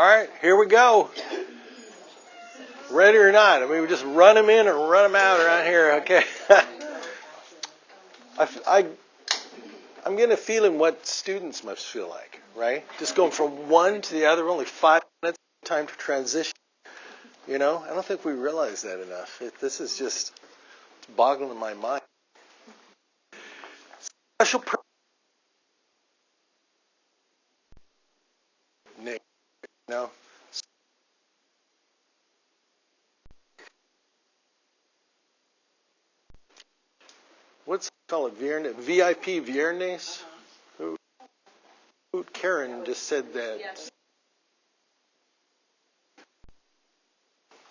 right, here we go. Ready or not? I mean, we just run them in or run them out around here, okay? I'm getting a feeling what students must feel like, right? Just going from one to the other, only 5 minutes time to transition. You know, I don't think we realize that enough. This is just boggling my mind. Special Nick, you know. What's it called? VIP Viernes? Who Karen just said that. Yes.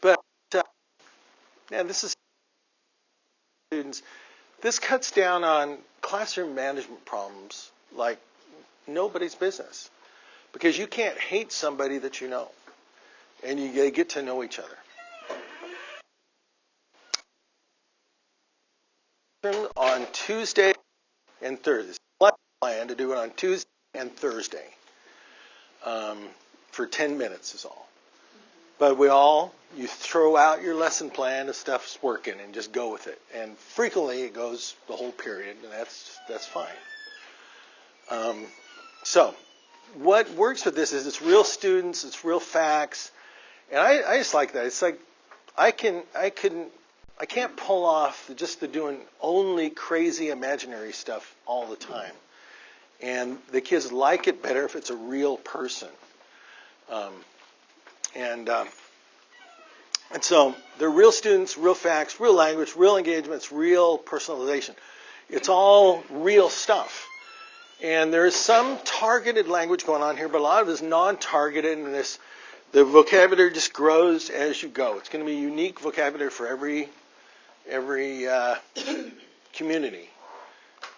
But yeah, this is students. This cuts down on classroom management problems like nobody's business, because you can't hate somebody that you know, and you get to know each other. On Tuesday and Thursday. I plan to do it on Tuesday and Thursday for 10 minutes is all. But you throw out your lesson plan if stuff's working and just go with it. And frequently it goes the whole period, and that's fine. So what works with this is it's real students, it's real facts, and I just like that. It's like I can't pull off just the doing only crazy imaginary stuff all the time. And the kids like it better if it's a real person. And so they're real students, real facts, real language, real engagements, real personalization. It's all real stuff. And there's some targeted language going on here, but a lot of it is non-targeted, and the vocabulary just grows as you go. It's going to be unique vocabulary for every community.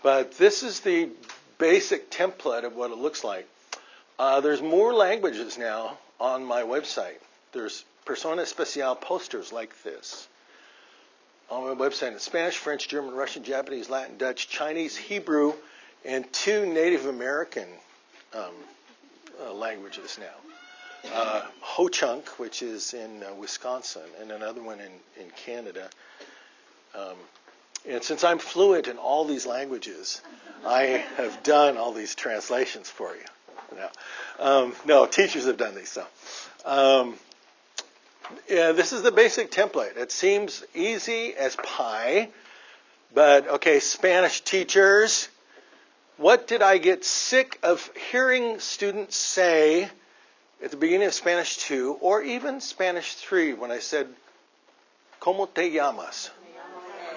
But this is the basic template of what it looks like. There's more languages now on my website. There's Persona Especial posters like this on my website in Spanish, French, German, Russian, Japanese, Latin, Dutch, Chinese, Hebrew, and 2 Native American languages now. Ho-Chunk, which is in Wisconsin, and another one in Canada. And since I'm fluent in all these languages, I have done all these translations for you. No, teachers have done these. So, yeah, this is the basic template. It seems easy as pie, but okay, Spanish teachers, what did I get sick of hearing students say at the beginning of Spanish 2 or even Spanish 3 when I said, ¿Cómo te llamas?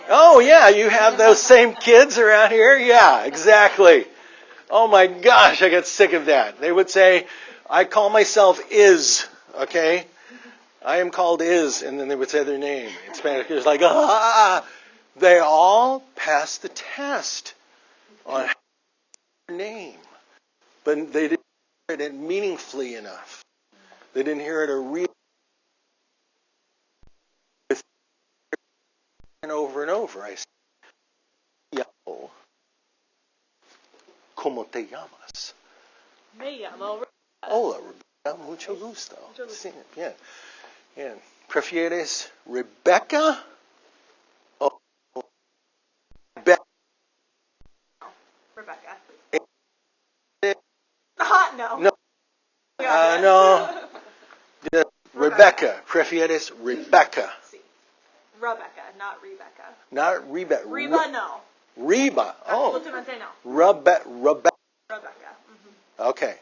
Oh, yeah, you have those same kids around here? Yeah, exactly. Oh, my gosh, I got sick of that. They would say, I call myself Is, okay? I am called Is, and then they would say their name. In Spanish, it's like, They all passed the test on their name, but they didn't hear it meaningfully enough. They didn't hear it over and over. I said, llamo. ¿Cómo te llamas? Me llamo Rebecca. Hola, Rebecca. Mucho gusto. Sí, bien. Bien. ¿Prefieres Rebecca? Oh, Rebecca. Rebecca. No. No. No. Rebecca. ¿Prefieres Rebecca? Sí. Rebecca, not Rebecca. Not Reba. Reba, no. Reba. Oh. Absolutamente no. Rebecca. Rebecca. Mm-hmm. Okay.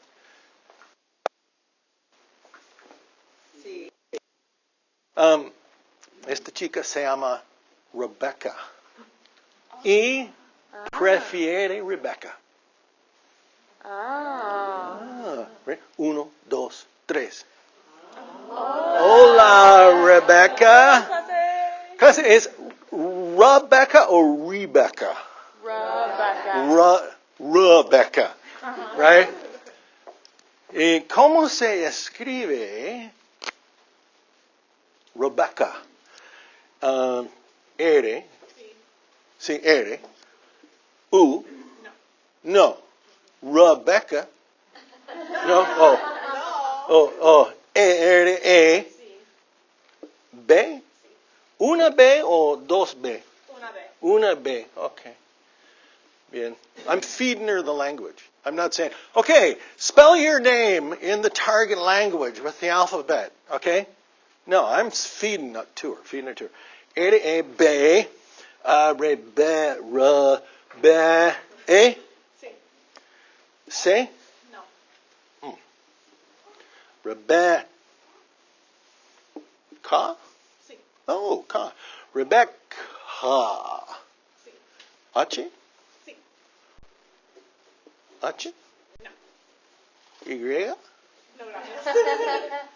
Sí. Esta chica se llama Rebecca. Y prefiere Rebecca. Uno, dos, tres. Hola, Rebecca. Cousin, is Rebecca or Rebecca? Rebecca. Rebecca. Right? ¿Y cómo se escribe Rebecca? R. Sí, R. U. No. Rebecca. No. Oh. E. B. Una B o dos B? Una B. Una B. Okay. Bien. I'm feeding her the language. I'm not saying, okay, spell your name in the target language with the alphabet. Okay? No, I'm feeding it to her. E, B, re, be, r, be, e. Sí. C? No. Rebecca. Sí. Oh, ka. Rebecca. Sí. H? Sí. H? No. Y? No, gracias.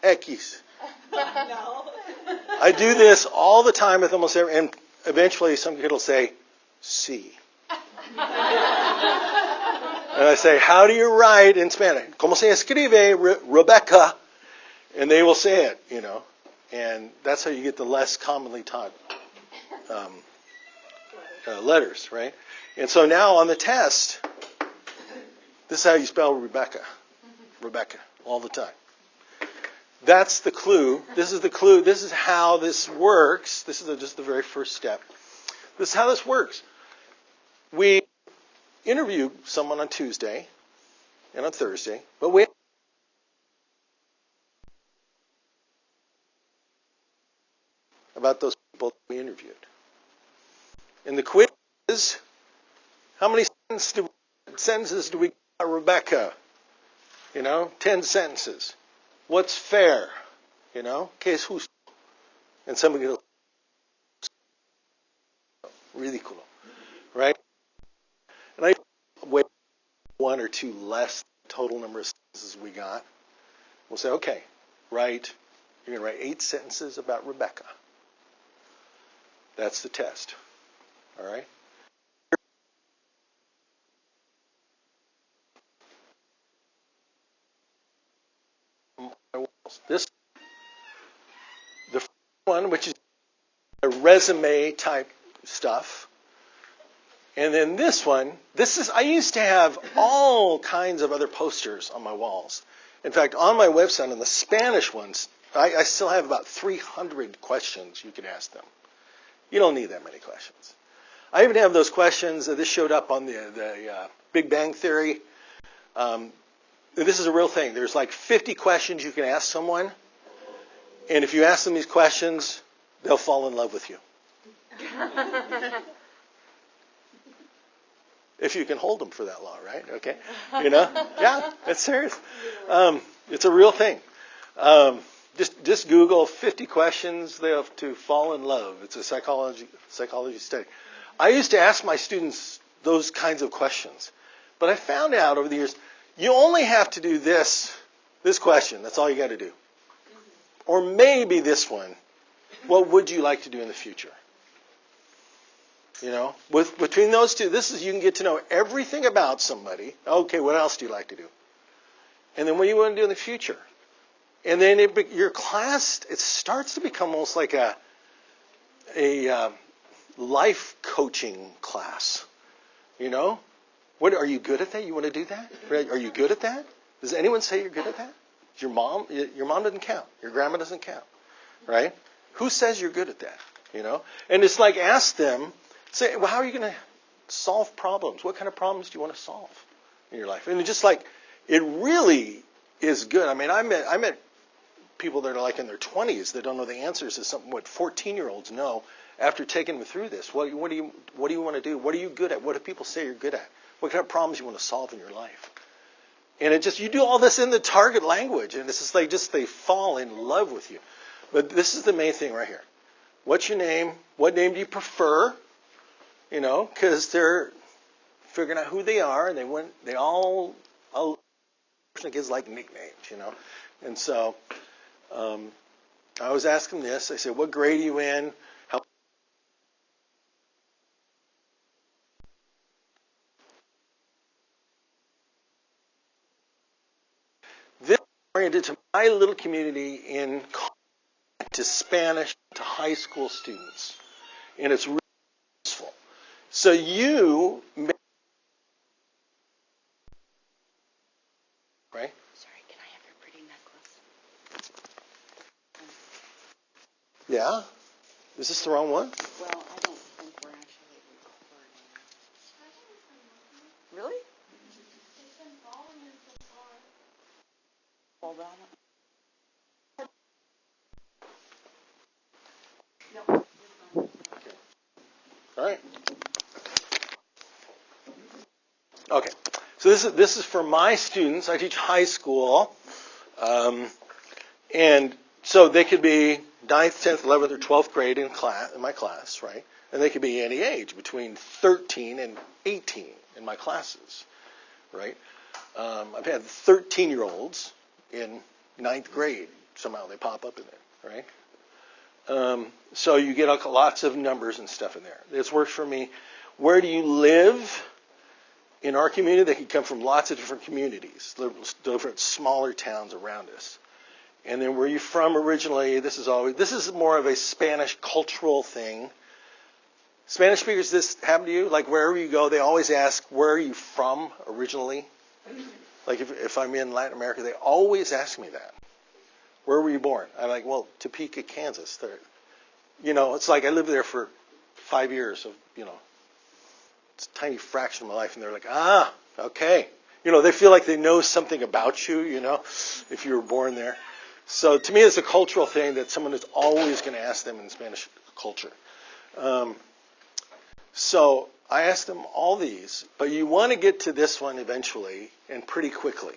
X. No. I do this all the time with almost every, and eventually some kid will say, C. And I say, how do you write in Spanish? ¿Cómo se escribe Rebecca? And they will say it, you know. And that's how you get the less commonly taught letters, right? And so now on the test, this is how you spell Rebecca. Rebecca, all the time. That's the clue. This is the clue. This is how this works. This is just the very first step. This is how this works. We interview someone on Tuesday and on Thursday, but we about those people we interviewed. And the quiz is, how many sentences do we got, Rebecca? 10 sentences. What's fair? Que es justo? And somebody goes, ridículo, right? And I weigh one or two less total number of sentences we got. We'll say, okay, you're going to write 8 sentences about Rebecca. That's the test. All right? This, the first one, which is a resume type stuff. And then this one, I used to have all kinds of other posters on my walls. In fact, on my website, on the Spanish ones, I still have about 300 questions you can ask them. You don't need that many questions. I even have those questions. This showed up on the Big Bang Theory. This is a real thing. There's like 50 questions you can ask someone. And if you ask them these questions, they'll fall in love with you. If you can hold them for that long, right? Okay. Yeah, that's serious. It's a real thing. Just Google 50 questions they have to fall in love. It's a psychology study. I used to ask my students those kinds of questions, but I found out over the years you only have to do this question. That's all you got to do. Or maybe this one. What would you like to do in the future? Between those two, you can get to know everything about somebody. Okay, what else do you like to do? And then what do you want to do in the future? And then your class, it starts to become almost like a life coaching class. What are you good at that? You want to do that? Are you good at that? Does anyone say you're good at that? Your mom doesn't count. Your grandma doesn't count, right? Who says you're good at that? And it's like ask them. Say, well, how are you going to solve problems? What kind of problems do you want to solve in your life? And it's just like, it really is good. I mean, I met people that are like in their 20s that don't know the answers to something what 14-year-olds know after taking them through this. What do you want to do? What are you good at? What do people say you're good at? What kind of problems you want to solve in your life? And you do all this in the target language, and it's just they fall in love with you. But this is the main thing right here. What's your name? What name do you prefer? Because they're figuring out who they are, and they all kids like nicknames, And so I always ask them this. I say, what grade are you in? This is oriented to my little community to Spanish, to high school students. And it's really useful. So you may, right? Sorry, can I have your pretty necklace? Yeah? Is this the wrong one? Well, I don't think we're actually recording. Really? Hold on. All right. Okay. So this is for my students. I teach high school. And so they could be 9th, 10th, 11th, or 12th grade in my class, right? And they could be any age, between 13 and 18 in my classes, right? I've had 13-year-olds in 9th grade. Somehow they pop up in there, right? So you get lots of numbers and stuff in there. This works for me. Where do you live? In our community, they could come from lots of different communities, different smaller towns around us. And then where you're from originally, this is more of a Spanish cultural thing. Spanish speakers, this happen to you? Like wherever you go, they always ask, where are you from originally? Like if I'm in Latin America, they always ask me that. Where were you born? I'm like, well, Topeka, Kansas. It's like I lived there for 5 years of, it's a tiny fraction of my life. And they're like, okay. They feel like they know something about you, if you were born there. So to me, it's a cultural thing that someone is always going to ask them in Spanish culture. So I asked them all these, but you want to get to this one eventually and pretty quickly.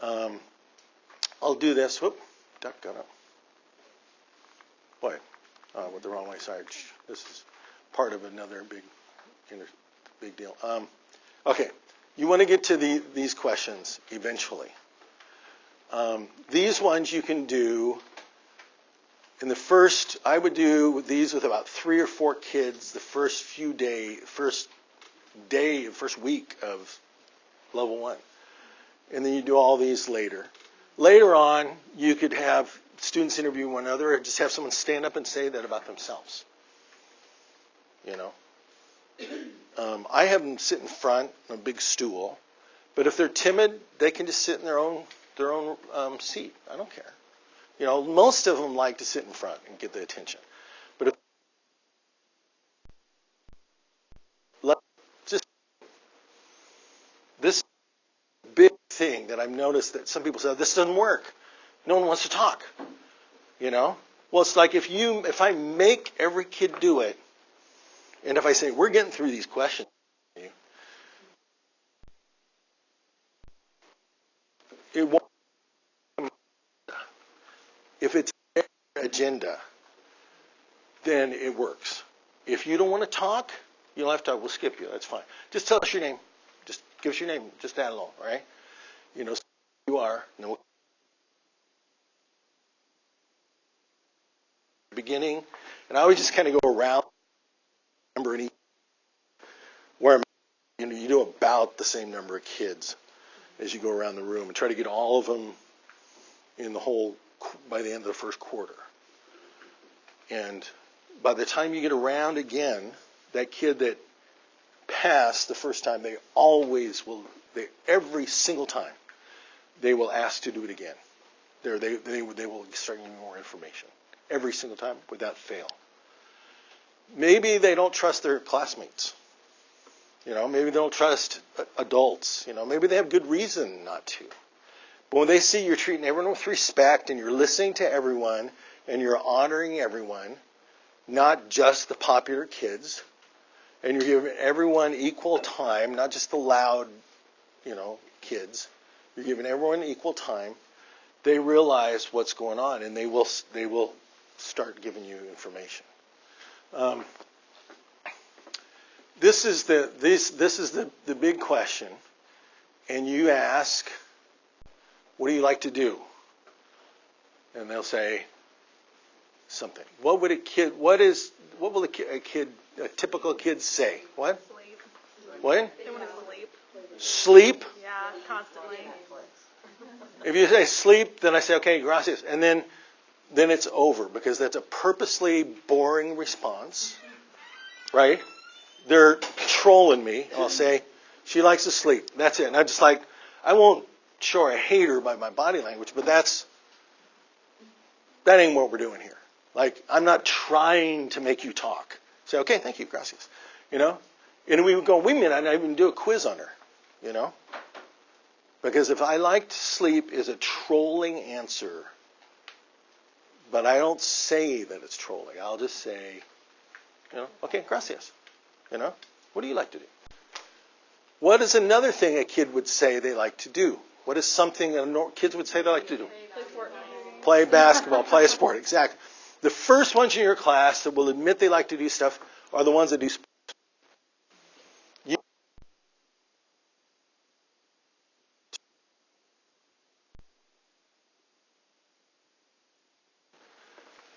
I'll do this. Whoop, duck got up. Boy, went the wrong way. Sorry. This is part of another big deal. Okay, you want to get to these questions eventually. These ones you can do in the first. I would do these with about 3 or 4 kids the first week of level 1, and then you do all these later. Later on, you could have students interview one another, or just have someone stand up and say that about themselves. I have them sit in front on a big stool, but if they're timid, they can just sit in their own seat. I don't care. Most of them like to sit in front and get the attention. But this big thing that I've noticed that some people say, this doesn't work. No one wants to talk. Well, it's like if I make every kid do it, and if I say, we're getting through these questions, it won't. If it's their agenda, then it works. If you don't want to talk, you don't have to talk. We'll skip you. That's fine. Just tell us your name. Just give us your name. Just that alone, right? So you are. And then we'll beginning, and I always just kind of go around. Remember where you do about the same number of kids as you go around the room, and try to get all of them in by the end of the first quarter. And by the time you get around again, that kid that passed the first time, they always will. Every single time, they will ask to do it again. They will start giving more information every single time without fail. Maybe they don't trust their classmates. Maybe they don't trust adults. Maybe they have good reason not to. But when they see you're treating everyone with respect and you're listening to everyone and you're honoring everyone, not just the popular kids, and you're giving everyone equal time, not just the loud, kids, you're giving everyone equal time, they realize what's going on and they will start giving you information. This is the big question, and you ask, what do you like to do? And they'll say something. What will a typical kid say? What? Sleep. What? They want to sleep. Sleep? Yeah, constantly. If you say sleep, then I say, okay, gracias. And then it's over, because that's a purposely boring response, right? They're trolling me. I'll say, she likes to sleep. That's it. And I'm just like, I won't show I hate her by my body language, but that ain't what we're doing here. Like, I'm not trying to make you talk. Say, okay, thank you, gracias. You know? And we would go, wait a minute, I even do a quiz on her. You know? Because if I like to sleep is a trolling answer, but I don't say that it's trolling. I'll just say, you know, okay, gracias. You know? What do you like to do? What is another thing a kid would say they like to do? What is something that kids would say they like to do? Play Fortnite. Play basketball, play a sport, exactly. The first ones in your class that will admit they like to do stuff are the ones that do sports.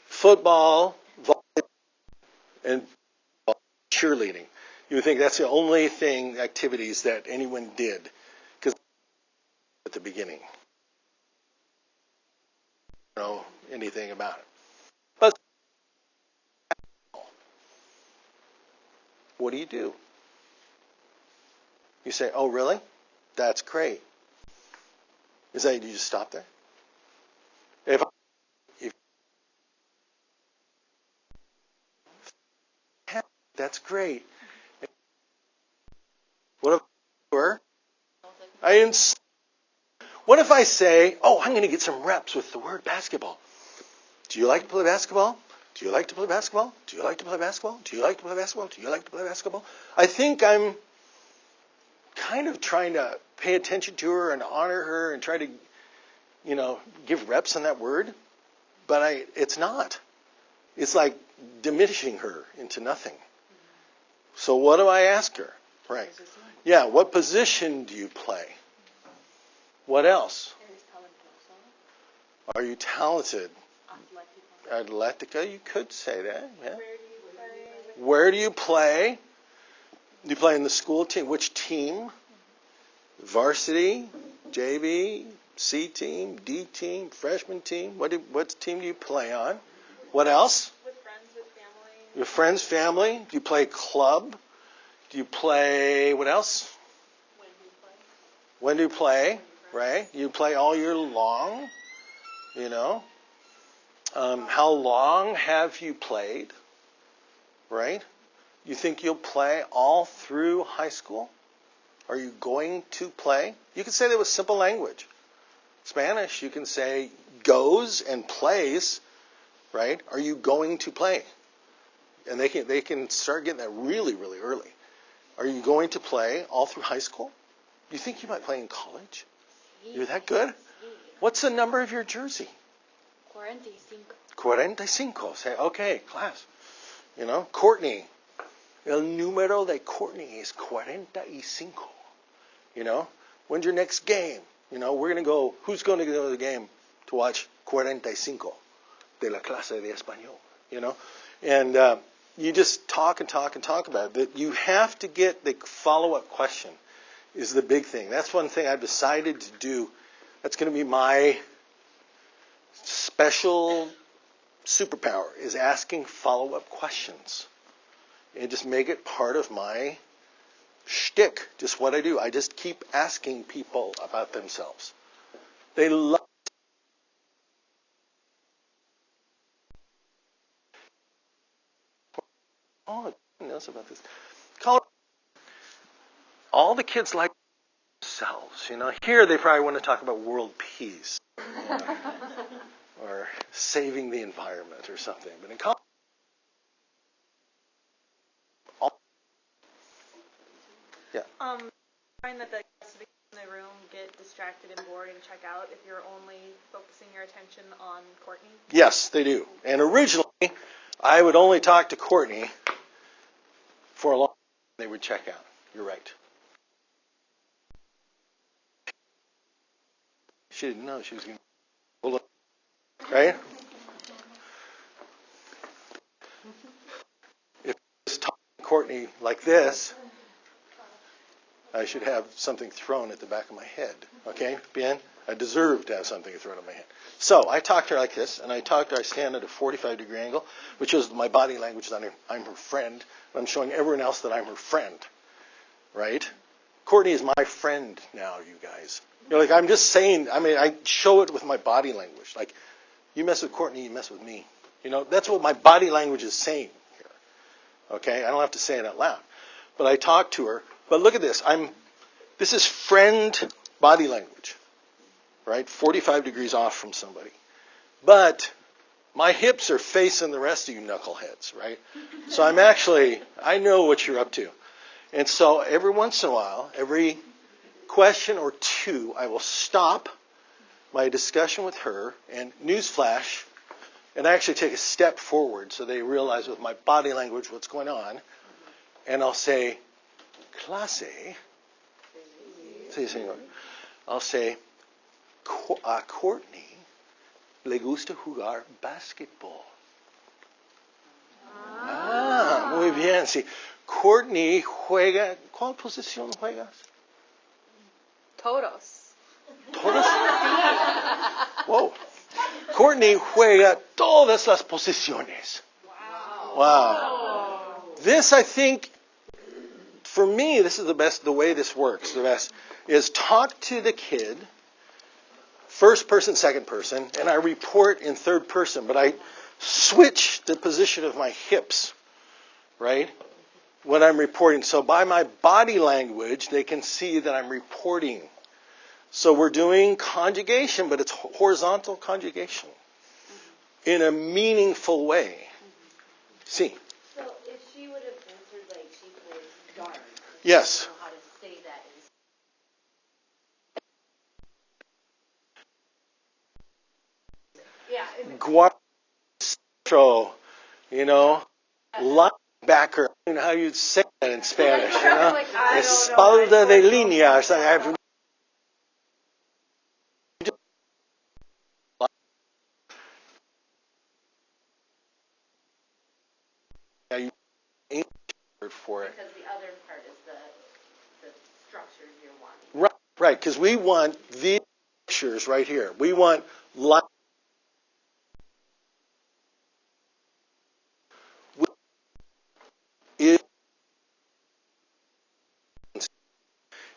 Football, volleyball, and cheerleading. You would think that's the only activities that anyone did, because at the beginning, you know anything about it. But what do? You say, "Oh, really? That's great." Is that you just stop there? If that's great. What if I didn't? What if I say, "Oh, I'm going to get some reps with the word basketball"? Do you like to play basketball? Do you like to play basketball? Do you like to play basketball? Do you like to play basketball? Do you like to play basketball? I think I'm kind of trying to pay attention to her and honor her and try to, you know, give reps on that word, but it's not. It's like diminishing her into nothing. So what do I ask her? Right. Yeah, what position do you play? What else? Are you talented? Atletica, you could say that. Yeah. Where do you play? Do you play in the school team? Which team? Varsity, JV, C team, D team, freshman team? What team do you play on? What else? With friends, with family. Your friends, family. Do you play club? Do you play, what else? When do you play? Right? You play all year long, you know. How long have you played? Right? You think you'll play all through high school? Are you going to play? You can say that with simple language. Spanish, you can say goes and plays, right? Are you going to play? And they can start getting that really, really early. Are you going to play all through high school? You think you might play in college? You're that good? What's the number of your jersey? 45. Say, okay, class. You know, Courtney. El número de Courtney is 45. You know, when's your next game? You know, we're going to go, who's going to go to the game to watch 45 de la clase de Especial? You know, and you just talk and talk and talk about it. That you have to get the follow-up question is the big thing. That's one thing I've decided to do. That's going to be my special superpower, is asking follow-up questions. And just make it part of my shtick, just what I do. I just keep asking people about themselves. They love. Oh, I knows about this. All the kids like themselves. You know, here they probably want to talk about world peace, you know, or saving the environment or something. But in college, I find that the rest of the kids in the room get distracted and bored and check out if you're only focusing your attention on Courtney. yes, they do. And originally, I would only talk to Courtney for a long time. They would check out. You're right. She didn't know she was going to. Right? If I was talking to Courtney like this, I should have something thrown at the back of my head. Okay, Ben? I deserve to have something thrown at my head. So I talk to her like this, and I stand at a 45-degree angle, which is my body language that I'm her friend. I'm showing everyone else that I'm her friend. Right? Courtney is my friend now, you guys. You know, like I'm just saying, I mean, I show it with my body language. Like, you mess with Courtney, you mess with me. You know, that's what my body language is saying here. Okay, I don't have to say it out loud. But I talk to her. But look at this. This is friend body language, right? 45 degrees off from somebody. But my hips are facing the rest of you knuckleheads, right? So I know what you're up to. And so every once in a while, every question or two, I will stop my discussion with her and newsflash, and I actually take a step forward so they realize with my body language what's going on. And I'll say, clase. I'll say, a Courtney le gusta jugar basketball. Muy bien, sí. Courtney juega, ¿cuál posición juegas? Todos. ¿Todas? Whoa. Courtney juega todas las posiciones. Wow. This, I think, for me, this is the way this works, the best, is talk to the kid, first person, second person, and I report in third person, but I switch the position of my hips, right, when I'm reporting. So by my body language, they can see that I'm reporting. So we're doing conjugation, but it's horizontal conjugation in a meaningful way. See. So if she would have answered like she plays darts, Yes. I don't know how to say that. Guardo, you know, linebacker. You know how you'd say that in Spanish, you know? Espalda de línea or something. For it. Because the other part is the structures you're wanting. Right, because we want these structures right here. We want line.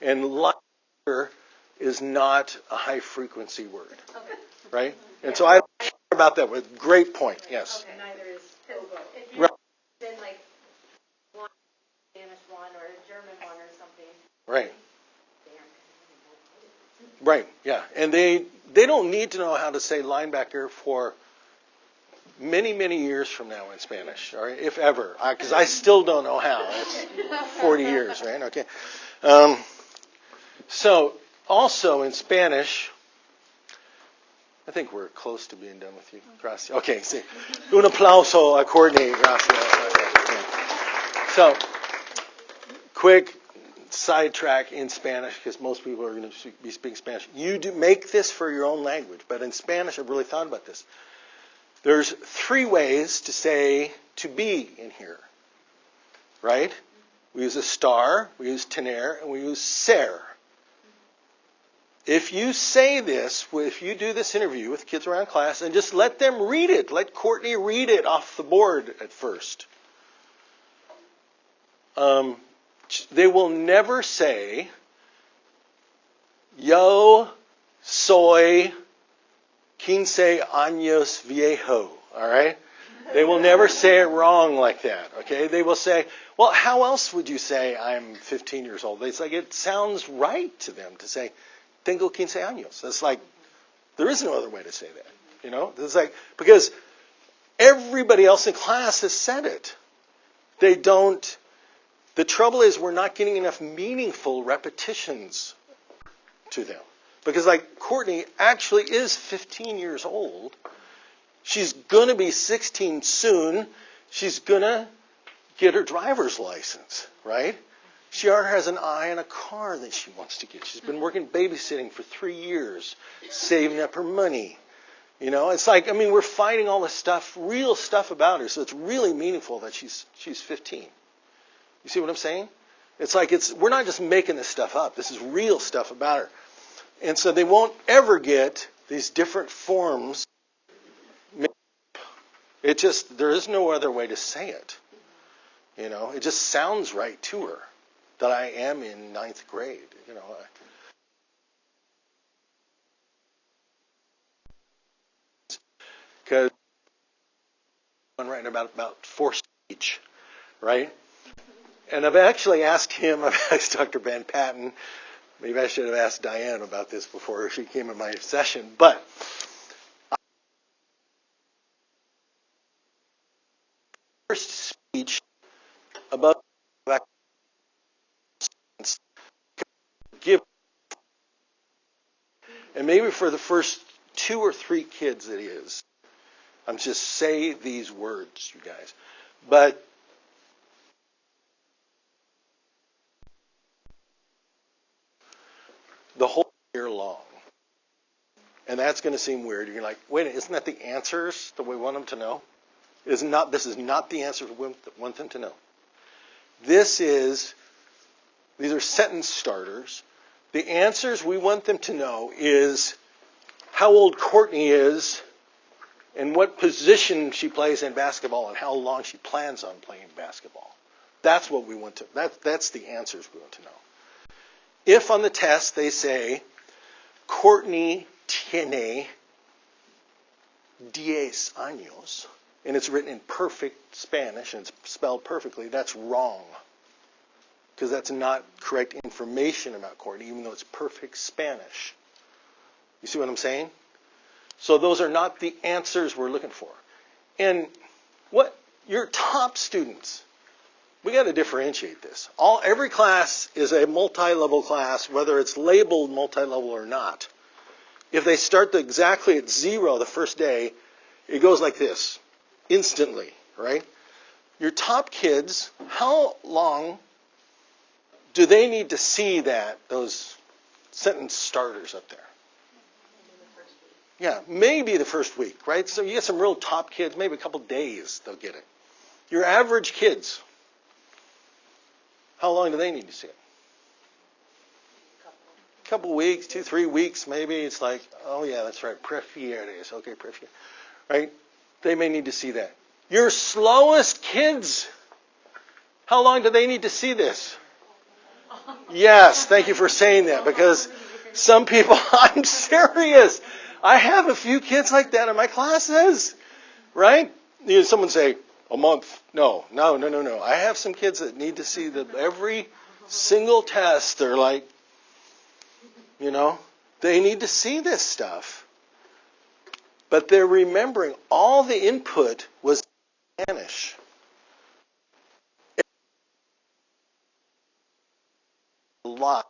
And linebacker is not a high frequency word, right? And so I care about that. With great point. Yes. Okay. Neither is oboe. If Right. you're in like one Spanish one or a German one or something. Right. Right. Yeah. And they don't need to know how to say linebacker for many, many years from now in Spanish, all right, if ever, because I still don't know how. It's 40 years, right? Okay. So also in Spanish, I think we're close to being done with you. Gracias. Okay. Sí. Un aplauso a Courtney. Gracias. Okay. So, quick sidetrack in Spanish, because most people are going to be speaking Spanish. You do make this for your own language, but in Spanish, I've really thought about this. There's 3 ways to say to be in here, right? We use a star, we use tener, and we use ser. If you say this, if you do this interview with kids around class, and just let them read it, let Courtney read it off the board at first. They will never say, yo soy 15 años viejo, all right? They will never say it wrong like that, okay? They will say, well, how else would you say I'm 15 years old? It's like it sounds right to them to say, tengo 15 años. It's like, there is no other way to say that, you know? It's like, because everybody else in class has said it. They don't. The trouble is we're not getting enough meaningful repetitions to them. Because like Courtney actually is 15 years old. She's going to be 16 soon. She's going to get her driver's license, right? She already has an eye on a car that she wants to get. She's been working babysitting for 3 years, saving up her money. You know, it's like, I mean, we're finding all this stuff, real stuff about her. So it's really meaningful that she's 15. You see what I'm saying? It's like we're not just making this stuff up. This is real stuff about her. And so they won't ever get these different forms. It just, there is no other way to say it. You know, it just sounds right to her that I am in 9th grade. You know, because writing about forced speech, right? And I've actually asked him, I've asked Dr. Van Patten, maybe I should have asked Diane about this before she came in my session, but forced speech about give, and maybe for the first 2 or 3 kids it is. I'm just say these words, you guys. But the whole year long. And that's going to seem weird. You're like, wait, isn't that the answers that we want them to know? This is not the answer we want them to know. These are sentence starters. The answers we want them to know is how old Courtney is and what position she plays in basketball and how long she plans on playing basketball. That's what we want to, that's the answers we want to know. If on the test they say, Courtney tiene 10 años, and it's written in perfect Spanish and it's spelled perfectly, that's wrong. Because that's not correct information about Courtney, even though it's perfect Spanish. You see what I'm saying? So those are not the answers we're looking for. And what your top students, we got to differentiate this. Every class is a multi-level class, whether it's labeled multi-level or not. If they start exactly at 0 the first day, it goes like this, instantly, right? Your top kids, how long do they need to see those sentence starters up there? Yeah, maybe the first week, right? So you get some real top kids, maybe a couple days they'll get it. Your average kids, how long do they need to see it? A couple weeks, 2-3 weeks, maybe. It's like, oh yeah, that's right, prefieres. Okay, prefieres. Right? They may need to see that. Your slowest kids, how long do they need to see this? Yes, thank you for saying that, because some people, I'm serious. I have a few kids like that in my classes, right? Someone say, a month. No. I have some kids that need to see every single test. They're like, they need to see this stuff. But they're remembering all the input was Spanish. A lot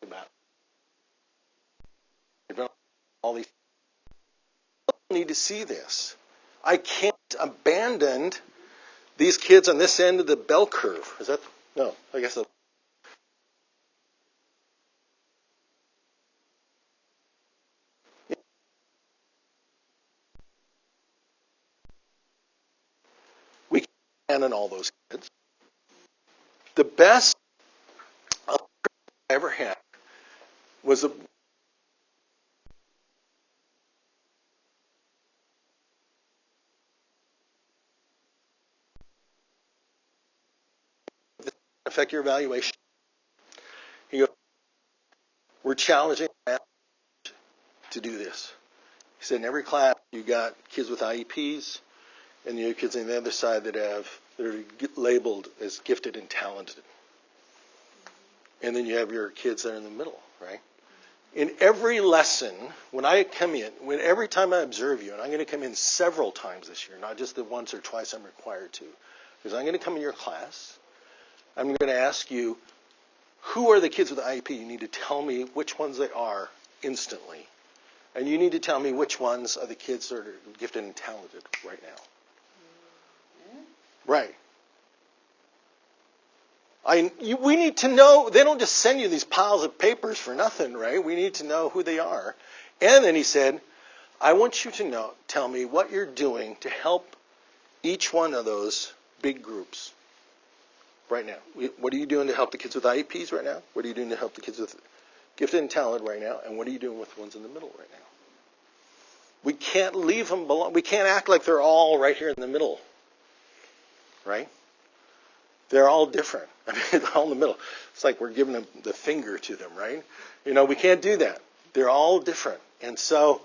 about all these people need to see this. I can't abandon these kids on this end of the bell curve. Is that? No, I guess that's. We can't abandon all those kids. The best I ever had was the affect your evaluation. He goes, we're challenging to do this. He said in every class you got kids with IEPs, and you have kids on the other side that are labeled as gifted and talented. And then you have your kids that are in the middle, right? In every lesson, when I come in, every time I observe you, and I'm going to come in several times this year, not just the once or twice I'm required to, because I'm going to come in your class, I'm going to ask you, who are the kids with the IEP? You need to tell me which ones they are instantly. And you need to tell me which ones are the kids that are gifted and talented right now. Right. We need to know, they don't just send you these piles of papers for nothing, right? We need to know who they are. And then he said, I want you to tell me what you're doing to help each one of those big groups right now. What are you doing to help the kids with IEPs right now? What are you doing to help the kids with gifted and talented right now? And what are you doing with the ones in the middle right now? We can't leave them belong. We can't act like they're all right here in the middle, right? They're all different. I mean, they're all in the middle. It's like we're giving them the finger to them, right? We can't do that. They're all different. And so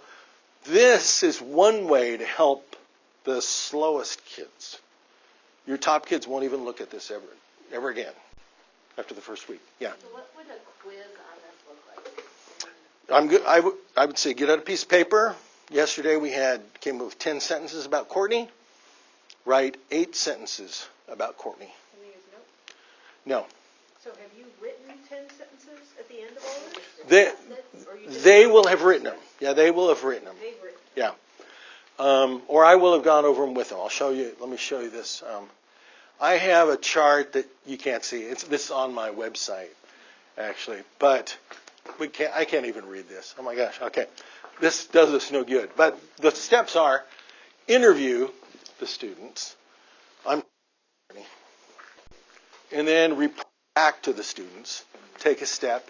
this is one way to help the slowest kids. Your top kids won't even look at this ever again after the first week. Yeah. So what would a quiz on this look like? I'm good. I would say get out a piece of paper. Yesterday we came up with 10 sentences about Courtney. Write 8 sentences about Courtney. Can we use notes? No. So have you written 10 sentences at the end of all this? Or you just They will have written them. Yeah, they will have written them. They've written. Yeah. Or I will have gone over them with them. I'll show you. Let me show you this. I have a chart that you can't see. This is on my website, actually. But I can't even read this. Oh, my gosh. Okay. This does us no good. But the steps are interview the students. And then report back to the students. Take a step.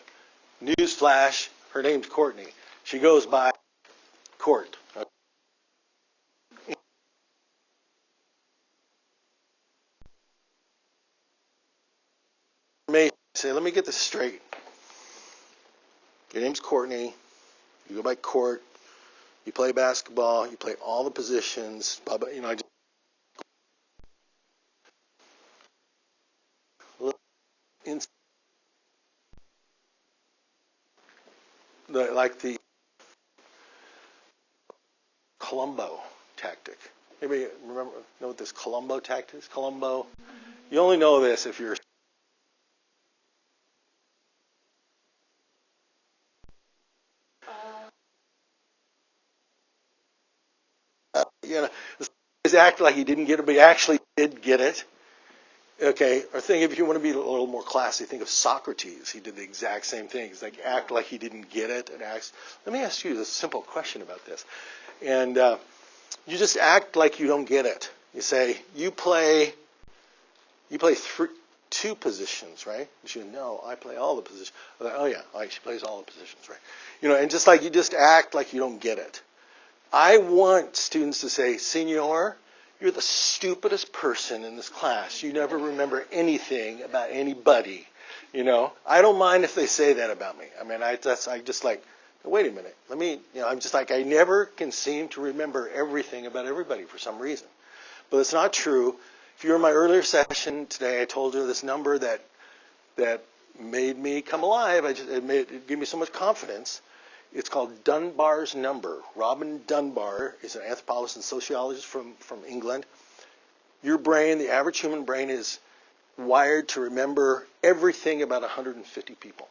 Newsflash, her name's Courtney. She goes by Court. Say, let me get this straight. Your name's Courtney. You go by Court. You play basketball. You play all the positions. Blah, blah, like the Columbo tactic. Anybody know what this Columbo tactic is? Columbo. You only know this if you're. Is act like he didn't get it, but he actually did get it. Okay, or think if you want to be a little more classy, think of Socrates. He did the exact same thing. He's like act like he didn't get it, and act. Let me ask you a simple question about this, and you just act like you don't get it. You say you play 2 positions, right? You know, I play all the positions. Like, oh yeah, she plays all the positions, right? And just like you just act like you don't get it. I want students to say, Senor, you're the stupidest person in this class. You never remember anything about anybody. I don't mind if they say that about me. I mean, I just like, wait a minute. I'm just like, I never can seem to remember everything about everybody for some reason. But it's not true. If you were in my earlier session today, I told you this number that made me come alive. It gave me so much confidence. It's called Dunbar's number. Robin Dunbar is an anthropologist and sociologist from England. Your brain, the average human brain, is wired to remember everything about 150 people.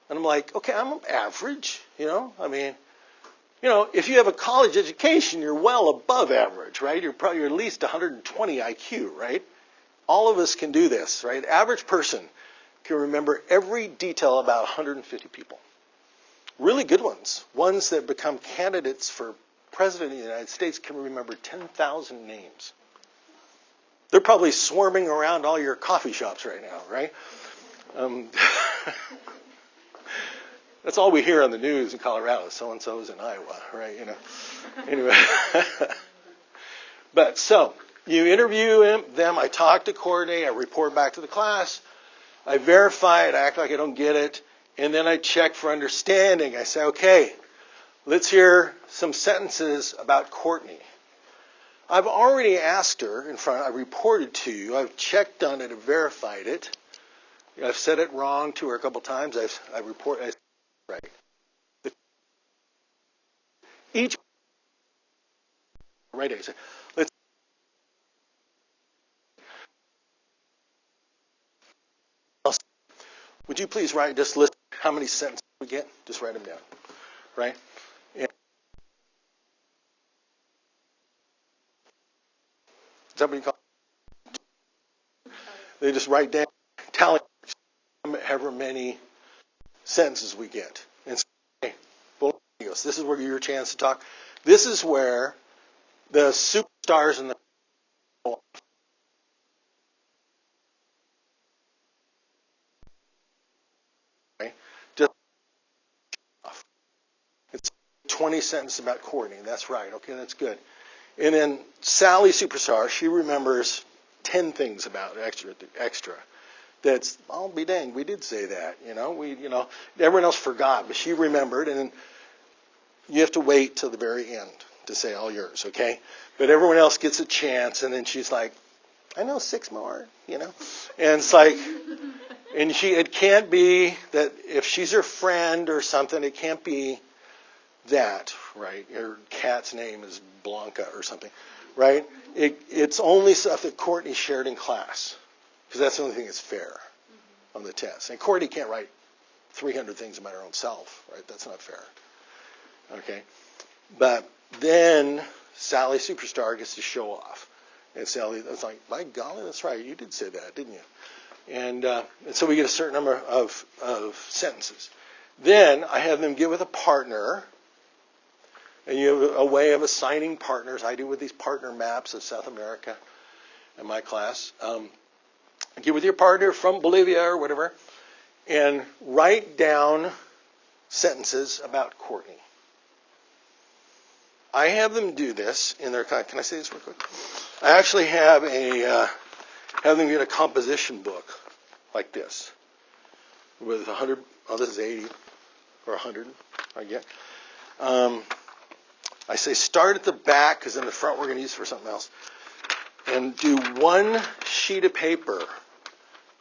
And I'm like, okay, I'm average, if you have a college education, you're well above average, right? You're at least 120 IQ, right? All of us can do this, right? Average person can remember every detail about 150 people. Really good ones that become candidates for president of the United States, can remember 10,000 names. They're probably swarming around all your coffee shops right now, right? That's all we hear on the news in Colorado. So-and-so's in Iowa, right? Anyway. But so you interview them. I talk to Courtney. I report back to the class. I verify it. I act like I don't get it. And then I check for understanding. I say, okay, let's hear some sentences about Courtney. I've already asked her in front. I reported to you. I've checked on it and verified it. I've said it wrong to her a couple times. I report right. Each right. I say, let's. Would you please write? Just list how many sentences we get. Just write them down, right? And is that what you call it? They just write down, tally however many sentences we get. And say, well, this is where your chance to talk. This is where the superstars in the right? Just it's 20 sentences about Courtney. That's right. Okay, that's good. And then Sally Superstar, she remembers 10 things about extra. That's, I'll be danged, we did say that, everyone else forgot, but she remembered, and you have to wait till the very end to say all yours, okay? But everyone else gets a chance, and then she's like, I know 6 more, And it's like, and it can't be that if she's her friend or something, it can't be that, right? Her cat's name is Blanca or something, right? It's only stuff that Courtney shared in class, because that's the only thing that's fair on the test. And Courtney can't write 300 things about her own self, right? That's not fair, okay? But then Sally Superstar gets to show off. And Sally, that's like, by golly, that's right, you did say that, didn't you? And so we get a certain number of sentences. Then I have them get with a partner, and you have a way of assigning partners. I do with these partner maps of South America in my class. Get with your partner from Bolivia or whatever, and write down sentences about Courtney. I have them do this in their. Can I say this real quick? I actually have them get a composition book like this with 100. Oh, this is 80 or 100. I get. I say start at the back because in the front we're going to use it for something else, and do one sheet of paper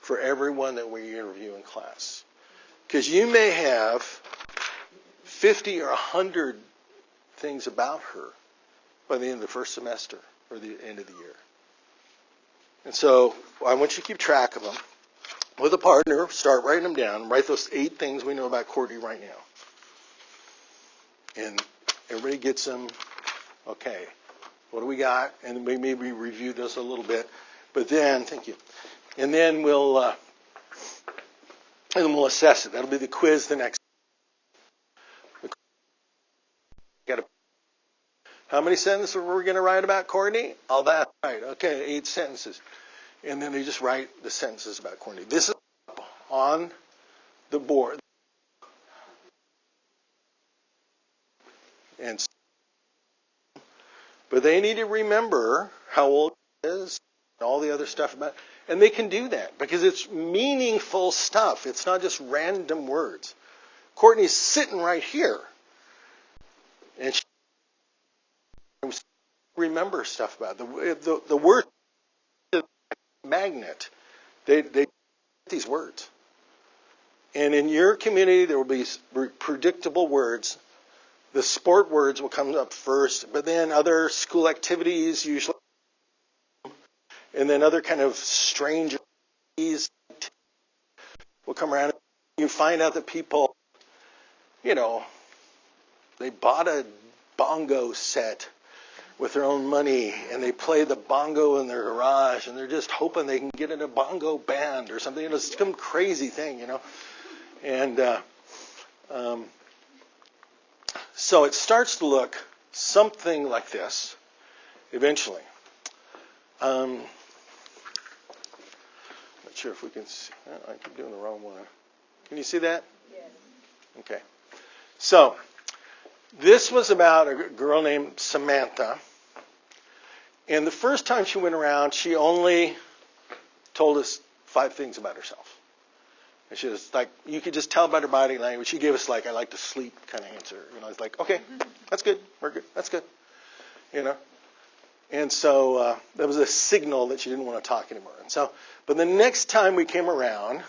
for everyone that we interview in class, because you may have 50 or 100 things about her by the end of the first semester or the end of the year. And so I want you to keep track of them. With a partner, start writing them down. Write those 8 things we know about Courtney right now. And everybody gets them. Okay, what do we got? And we maybe review this a little bit. But then, thank you. And then we'll assess it. That'll be the quiz the next. How many sentences were we going to write about Courtney? All that. Right. Okay, 8 sentences. And then they just write the sentences about Courtney. This is on the board. But they need to remember how old it is and all the other stuff about it. And they can do that because it's meaningful stuff. It's not just random words. Courtney's sitting right here. And she remember stuff about it. The word magnet. They get these words. And in your community, there will be predictable words. The sport words will come up first, but then other school activities usually, and then other kind of strange activities will come around. You find out that people, they bought a bongo set with their own money, and they play the bongo in their garage, and they're just hoping they can get in a bongo band or something. It's some crazy thing, And so it starts to look something like this eventually. Not sure if we can see. I keep doing the wrong one. Can you see that? Yes. Okay. So this was about a girl named Samantha. And the first time she went around, she only told us 5 things about herself. And she was like, you could just tell by her body language. She gave us I like to sleep kind of answer. It's like, okay, that's good. We're good. That's good. And so that was a signal that she didn't want to talk anymore. And so, but the next time we came around,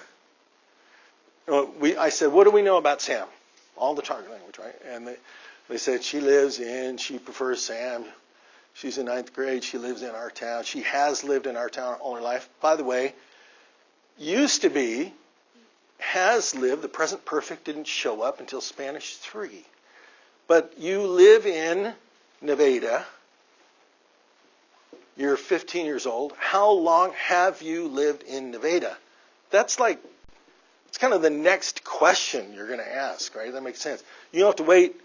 I said, what do we know about Sam? All the target language, right? And they said she prefers Sam. She's in 9th grade. She lives in our town. She has lived in our town all her life. By the way, used to be, has lived, the present perfect didn't show up until Spanish 3. But you live in Nevada. You're 15 years old. How long have you lived in Nevada? That's it's kind of the next question you're going to ask, right? That makes sense. You don't have to wait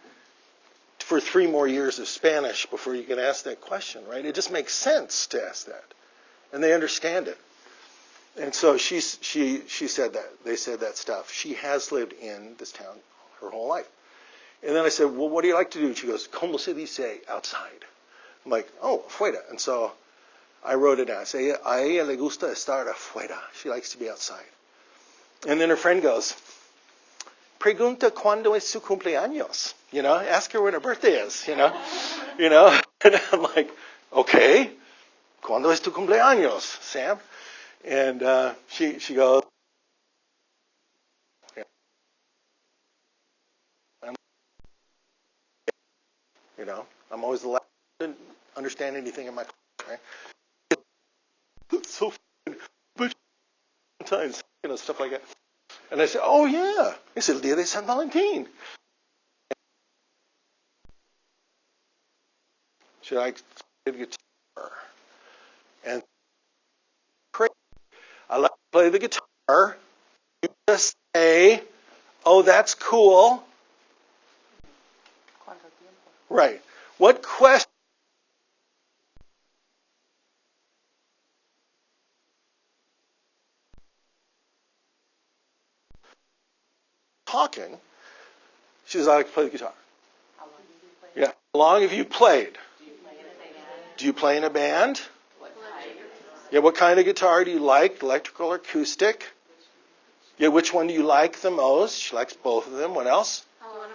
for 3 more years of Spanish before you can ask that question, right? It just makes sense to ask that. And they understand it. And so she said that. They said that stuff. She has lived in this town her whole life. And then I said, well, what do you like to do? And she goes, como se dice outside? I'm like, oh, afuera. And so I wrote it down. I say, a ella le gusta estar afuera. She likes to be outside. And then her friend goes, pregunta cuándo es su cumpleaños. Ask her when her birthday is, And I'm like, okay, ¿cuándo es tu cumpleaños, Sam? And she goes, I'm always the last to understand anything in my class, right? It's so fun, but sometimes, stuff like that. And I said, oh yeah, it's el día de San Valentín. She likes to play the guitar. And I like to play the guitar. You just say, oh, that's cool. Right. What question? Talking. She says, I like to play the guitar. How long have you played? Yeah. How long have you played? Do you play in a band? Do you play in a band? What type? Yeah. What kind of guitar do you like? Electrical or acoustic? Yeah. Which one do you like the most? She likes both of them. What else? How often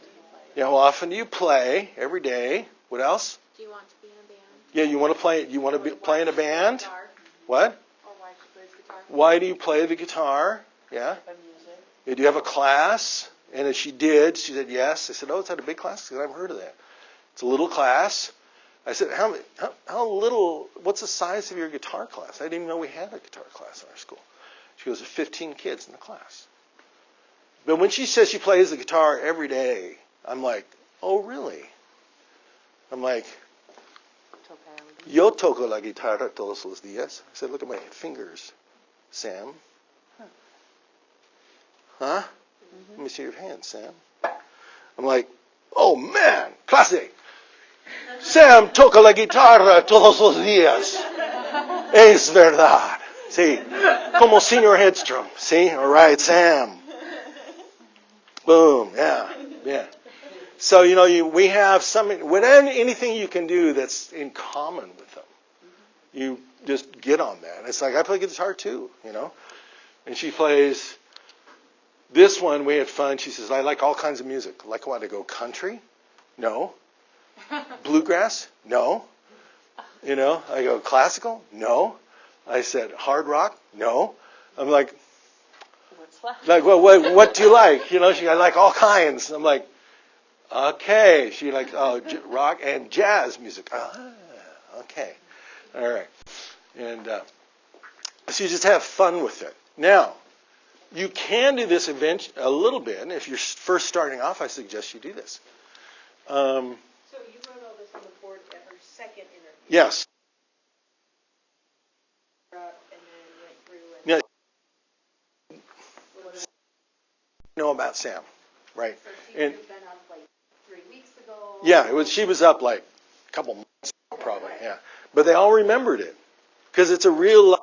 do you play? Yeah. How often do you play? Every day. What else? Do you want to be in a band? Yeah. You want to play? You want to play in a band? Guitar. What? Or why she plays guitar? Why do you play the guitar? Yeah. Yeah, do you have a class? And if she did, she said yes. I said, oh, it's at a big class? Because I've heard of that. It's a little class. I said, how little, what's the size of your guitar class? I didn't even know we had a guitar class in our school. She goes, there's 15 kids in the class. But when she says she plays the guitar every day, I'm like, oh, really? I'm like, yo toco la guitarra todos los días. I said, look at my fingers, Sam. Huh? Let me see your hands, Sam. I'm like, oh man, clase. Sam toca la guitarra todos los días. Es verdad. Sí. Como señor Hedstrom. See? All right, Sam. Boom. Yeah. Yeah. So, we have anything you can do that's in common with them. You just get on that. It's like, I play guitar too, And she plays. This one, we had fun. She says, I like all kinds of music. Like what? I go, country? No. Bluegrass? No. I go, classical? No. I said, hard rock? No. I'm like, what do you like? She, I like all kinds. I'm like, okay. She likes rock and jazz music. Okay. All right. And so you just have fun with it. Now, you can do this a little bit. If you're first starting off, I suggest you do this. So you wrote all this on the board at her second interview? Yes. And then went through and... Yeah. Know about Sam, right? So she would have been up like 3 weeks ago? Yeah, she was up like a couple months ago, probably, yeah. But they all remembered it because it's a real...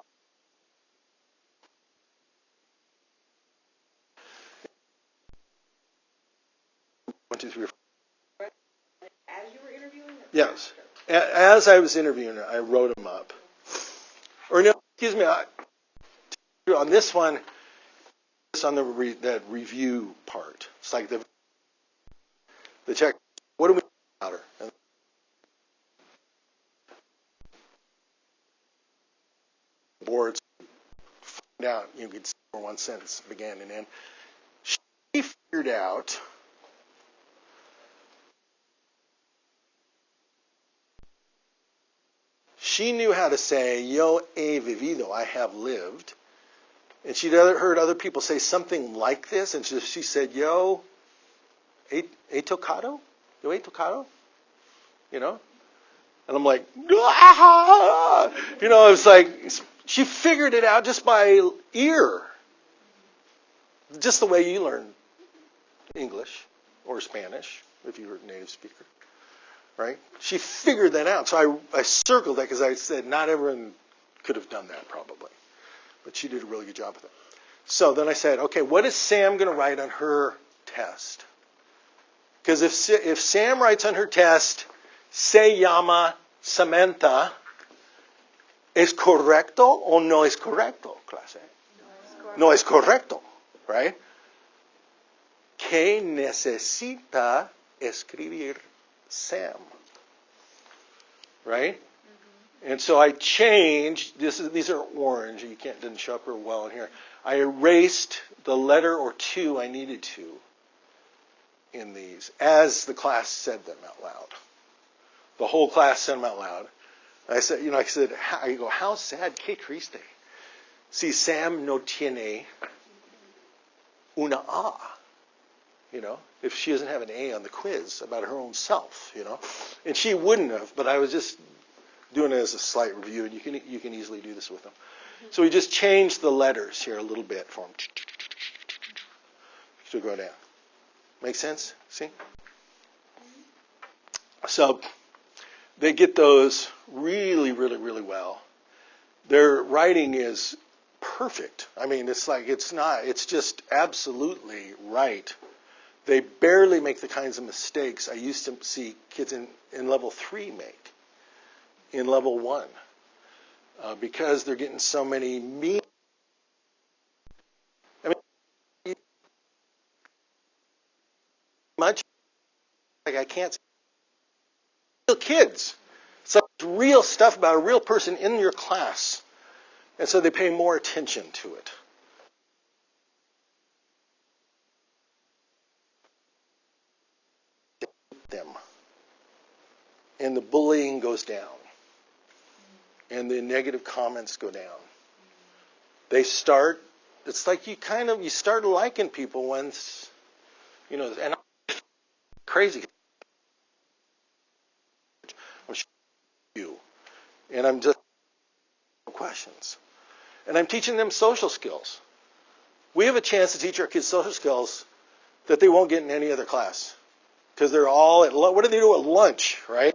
1, 2, 3, 4. As you were interviewing? Yes. As I was interviewing her, I wrote them up. Or no, excuse me, on this one, it's on that review part. It's like the check. What do we know about her? And boards find out. You could see where one sentence began and end. She figured out. She knew how to say, yo he vivido, I have lived. And she'd heard other people say something like this, and she said, yo he tocado? Yo he tocado? And I'm like, ah! It's like, she figured it out just by ear. Just the way you learn English or Spanish, if you were a native speaker. Right? She figured that out. So I circled that because I said not everyone could have done that probably. But she did a really good job with it. So then I said, okay, what is Sam going to write on her test? Because if Sam writes on her test, se llama Samantha, ¿es correcto o no es correcto, clase? No es correcto, right? ¿Qué necesita escribir Sam? Right? And so I changed, these are orange, didn't show up real well in here. I erased the letter or two I needed to in these as the class said them out loud. The whole class said them out loud. I said, how sad, qué triste. Si Sam no tiene una A. If she doesn't have an A on the quiz about her own self, And she wouldn't have, but I was just doing it as a slight review, and you can easily do this with them. So we just changed the letters here a little bit for them to go down. Make sense? See? So they get those really, really, really well. Their writing is perfect. I mean, it's just absolutely right. They barely make the kinds of mistakes I used to see kids in level 3 make in level 1 because they're getting so many much like I can't say real kids. So it's real stuff about a real person in your class. And so they pay more attention to it. Them. And the bullying goes down. And the negative comments go down. It's like you start liking people once, and I'm crazy. I'm you. And I'm just questions. And I'm teaching them social skills. We have a chance to teach our kids social skills that they won't get in any other class. Because they're all at what do they do at lunch, right?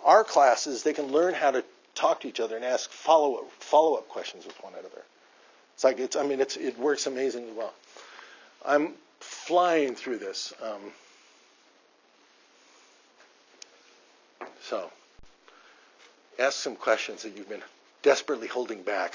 Our classes, they can learn how to talk to each other and ask follow-up questions with one another. It works amazingly well. I'm flying through this. So, ask some questions that you've been desperately holding back,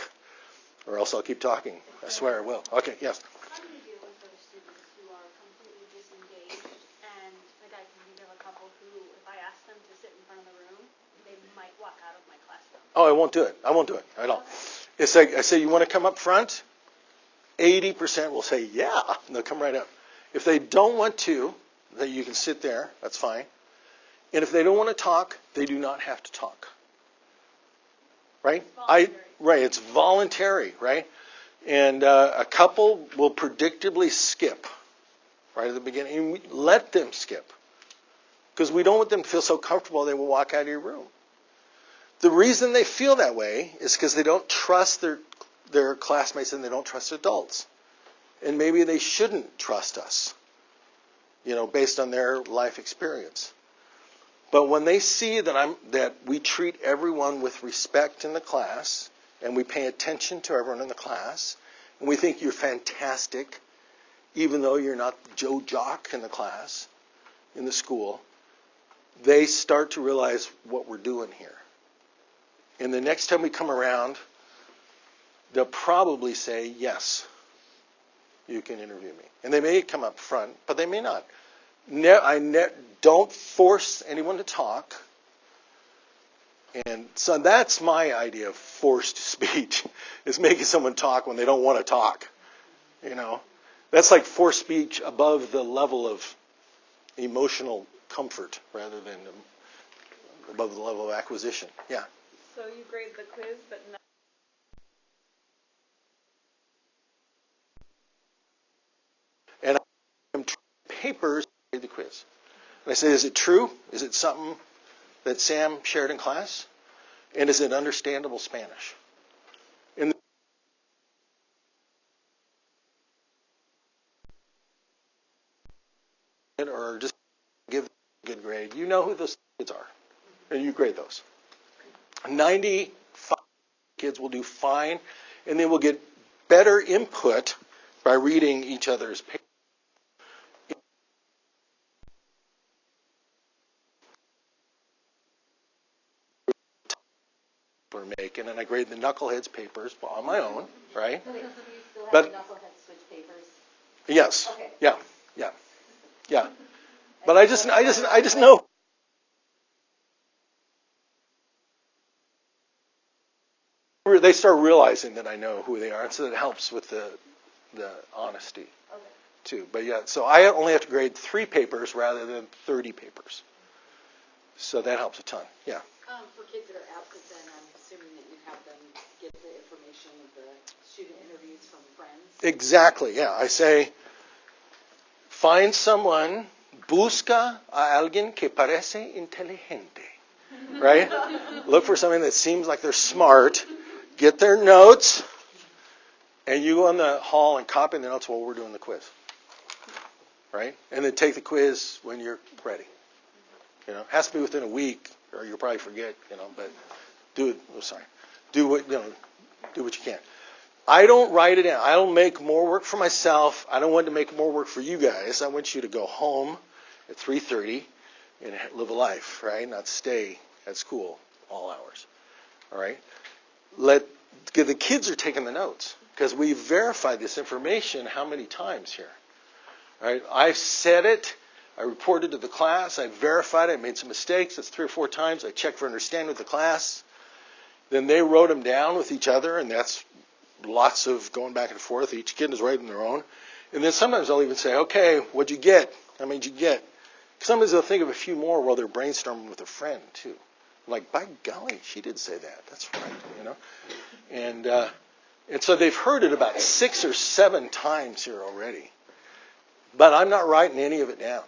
or else I'll keep talking. I swear I will. Okay, yes. How do you deal with those students who are completely disengaged? And I can think of a couple who, if I ask them to sit in front of the room, they might walk out of my classroom. Oh, I won't do it at all. It's like I say, you want to come up front? 80% will say, yeah, and they'll come right up. If they don't want to, then you can sit there. That's fine. And if they don't want to talk, they do not have to talk. Right? It's voluntary, right? And a couple will predictably skip right at the beginning. And we let them skip. Because we don't want them to feel so comfortable they will walk out of your room. The reason they feel that way is because they don't trust their classmates and they don't trust adults. And maybe they shouldn't trust us, based on their life experience. But when they see that we treat everyone with respect in the class, and we pay attention to everyone in the class, and we think you're fantastic, even though you're not Joe Jock in the class, in the school, they start to realize what we're doing here. And the next time we come around, they'll probably say, yes, you can interview me. And they may come up front, but they may not. Don't force anyone to talk. And so that's my idea of forced speech, is making someone talk when they don't want to talk. That's like forced speech above the level of emotional comfort rather than above the level of acquisition. Yeah. So you grade the quiz, but not. And I'm papers to grade the quiz. And I say, is it true? Is it something that Sam shared in class? And is it understandable Spanish? Or just give them a good grade. You know who those kids are. And you grade those. 95 kids will do fine, and they will get better input by reading each other's papers. For making, and I grade the knuckleheads papers on my own, right? Okay, so you still have But- the knucklehead switch papers? Yes. Okay. Yeah. But I just know. They start realizing that I know who they are, and so that helps with the honesty Okay. too. But yeah, so I only have to grade 3 papers rather than 30 papers. So that helps a ton. Yeah. For kids that are absent, then I'm assuming that you have them get the information of the student interviews from friends. Exactly. Yeah. I say, find someone. Busca a alguien que parece inteligente. Right? Look for something that seems like they're smart. Get their notes, and you go in the hall and copy the notes while we're doing the quiz. Right? And then take the quiz when you're ready. You know, it has to be within a week, or you'll probably forget. You know, but do what you can. I don't write it down. I don't make more work for myself. I don't want to make more work for you guys. I want you to go home at 3:30 and live a life, right? Not stay at school all hours. All right? The kids are taking the notes because we verified this information how many times here? All right? I've said it. I reported to the class. I verified it. I made some mistakes. That's 3 or 4 times. I checked for understanding with the class. Then they wrote them down with each other, and that's lots of going back and forth. Each kid is writing their own. And then sometimes I'll even say, okay, what'd you get? How many did you get? Sometimes they'll think of a few more while they're brainstorming with a friend, too. Like, by golly, she did say that. That's right, you know. And so they've heard it about 6 or 7 times here already. But I'm not writing any of it down.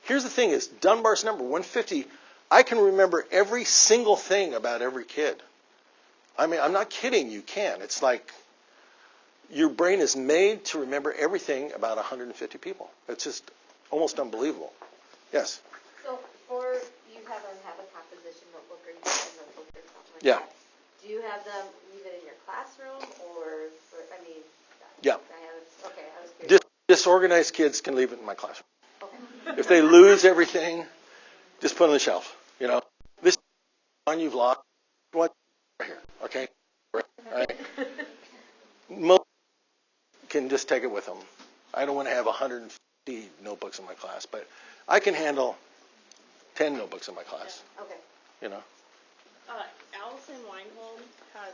Here's the thing is, Dunbar's number, 150, I can remember every single thing about every kid. I mean, I'm not kidding, you can. It's like your brain is made to remember everything about 150 people. It's just almost unbelievable. Yes? So for you have a composition notebook or you have a notebook or something like Yeah. that. Do you have them leave it in your classroom or Yeah. I was curious. Disorganized kids can leave it in my classroom. Okay. If they lose everything, just put it on the shelf. You know, this one you've lost, what right here, okay? All right. Most can just take it with them. I don't want to have 150 notebooks in my class, but I can handle 10 notebooks in my class. Okay. You know. Allison Weinhold has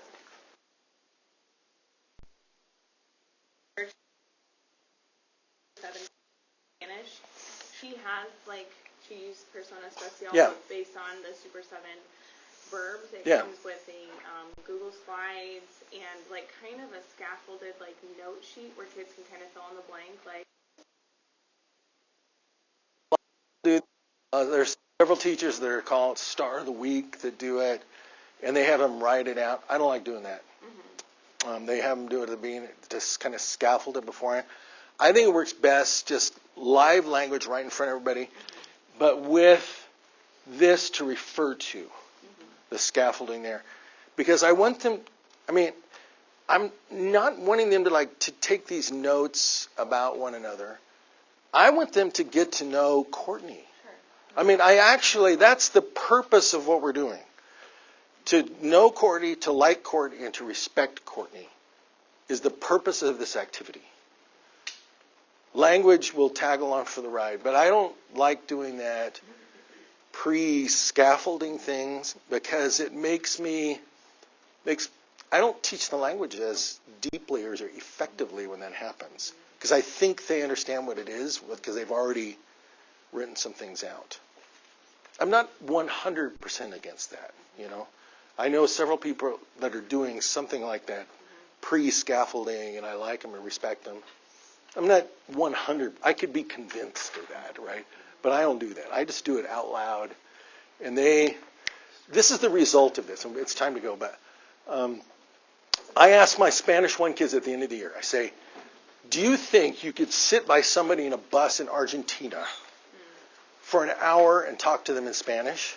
Spanish. She has she used persona especial based on the Super 7 verbs. It comes with a Google Slides and kind of a scaffolded note sheet where kids can kind of fill in the blank There's several teachers that are called Star of the Week that do it, and they have them write it out. I don't like doing that. Mm-hmm. They have them do it at the beginning, just kind of scaffold it beforehand. I think it works best just live language right in front of everybody, but with this to refer to, the scaffolding there. Because I want them, I'm not wanting them to take these notes about one another. I want them to get to know Courtney. That's the purpose of what we're doing. To know Courtney, to like Courtney, and to respect Courtney is the purpose of this activity. Language will tag along for the ride, but I don't like doing that pre-scaffolding things because it I don't teach the language as deeply or as effectively when that happens because I think they understand what it is because they've already written some things out. I'm not 100% against that, you know. I know several people that are doing something like that pre-scaffolding, and I like them and respect them. I'm not 100. I could be convinced of that, right? But I don't do that. I just do it out loud. And this is the result of this. And it's time to go. But I ask my Spanish 1 kids at the end of the year, I say, do you think you could sit by somebody in a bus in Argentina for an hour and talk to them in Spanish?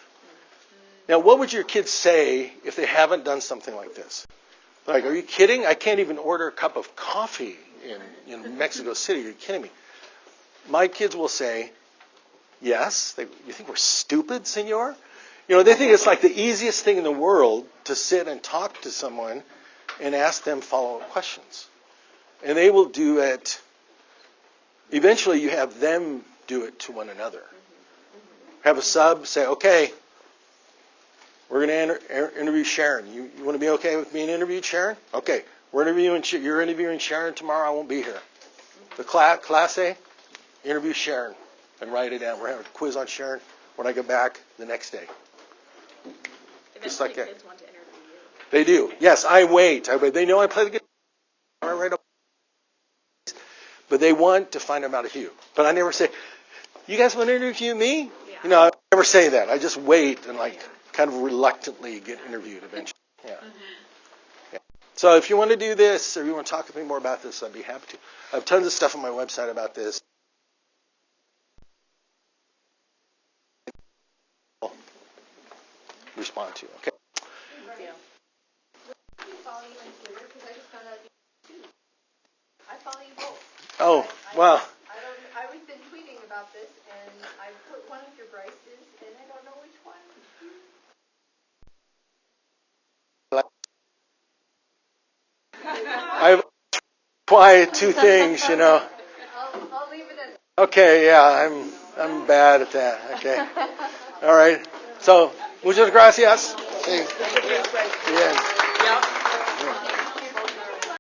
Now, what would your kids say if they haven't done something like this? Like, are you kidding? I can't even order a cup of coffee in Mexico City. Are you kidding me? My kids will say, yes. You think we're stupid, senor? They think it's like the easiest thing in the world to sit and talk to someone and ask them follow-up questions. And they will do it. Eventually, you have them do it to one another. Have a sub say, okay, we're going to interview Sharon. You want to be okay with being interviewed, Sharon? Okay, you're interviewing Sharon tomorrow. I won't be here. The class A, interview Sharon and write it down. We're having a quiz on Sharon when I go back the next day. Just like that. Kids want to interview you. They do. Yes, I wait. They know I play the guitar. But they want to find out about you. But I never say, you guys want to interview me? Yeah. I never say that. I just wait and kind of reluctantly get interviewed eventually. Yeah. Yeah. So if you want to do this or you want to talk to me more about this, I'd be happy to. I have tons of stuff on my website about this. Respond to. Okay. Thank you. I follow you on Twitter because I just found out you too. I follow you both. Oh, wow. I've been tweeting about this, and I put one of your Bryces, and I don't know which one. I apply two things, I'll leave it at. Okay, yeah, I'm bad at that. Okay. All right. So, muchas gracias. Sí. Yeah.